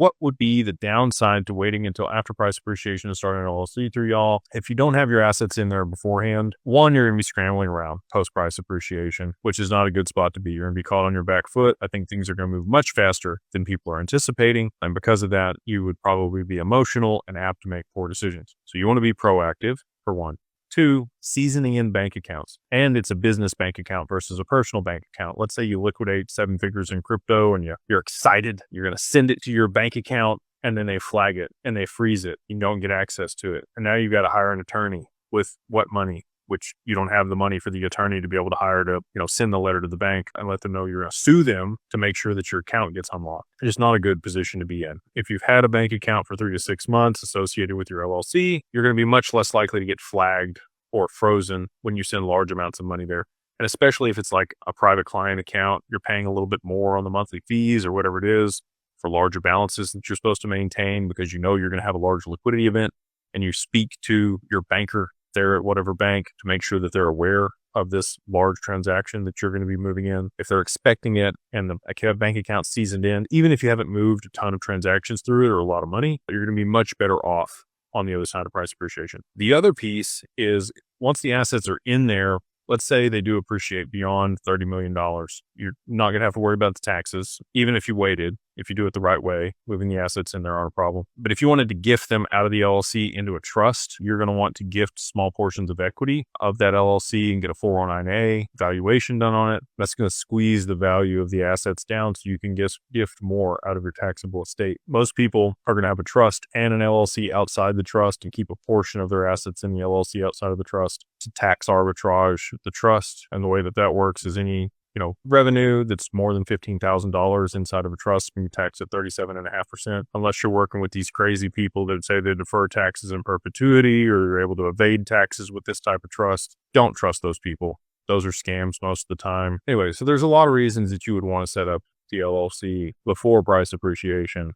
what would be the downside to waiting until after price appreciation to start an LLC through y'all? If you don't have your assets in there beforehand, one, you're going to be scrambling around post price appreciation, which is not a good spot to be. You're going to be caught on your back foot. I think things are going to move much faster than people are anticipating. And because of that, you would probably be emotional and apt to make poor decisions. So you want to be proactive, for one. Two, seasoning in bank accounts. And it's a business bank account versus a personal bank account. Let's say you liquidate 7 figures in crypto and you're excited. You're going to send it to your bank account and then they flag it and they freeze it. You don't get access to it. And now you've got to hire an attorney with what money? Which you don't have the money for the attorney to be able to hire to, send the letter to the bank and let them know you're going to sue them to make sure that your account gets unlocked. It's not a good position to be in. If you've had a bank account for 3 to 6 months associated with your LLC, you're going to be much less likely to get flagged or frozen when you send large amounts of money there. And especially if it's like a private client account, you're paying a little bit more on the monthly fees or whatever it is for larger balances that you're supposed to maintain because you're going to have a large liquidity event, and you speak to your banker there at whatever bank to make sure that they're aware of this large transaction that you're going to be moving in. If they're expecting it and the bank account seasoned in, even if you haven't moved a ton of transactions through it or a lot of money, you're going to be much better off on the other side of price appreciation. The other piece is once the assets are in there, let's say they do appreciate beyond $30 million. You're not going to have to worry about the taxes, even if you waited. If you do it the right way, moving the assets in there aren't a problem. But if you wanted to gift them out of the LLC into a trust, you're going to want to gift small portions of equity of that LLC and get a 409A valuation done on it. That's going to squeeze the value of the assets down so you can gift more out of your taxable estate. Most people are going to have a trust and an LLC outside the trust and keep a portion of their assets in the LLC outside of the trust to tax arbitrage the trust. And the way that works is any revenue that's more than $15,000 inside of a trust, you tax at 37.5%, unless you're working with these crazy people that say they defer taxes in perpetuity or you're able to evade taxes with this type of trust. Don't trust those people. Those are scams most of the time. Anyway, so there's a lot of reasons that you would want to set up the LLC before price appreciation.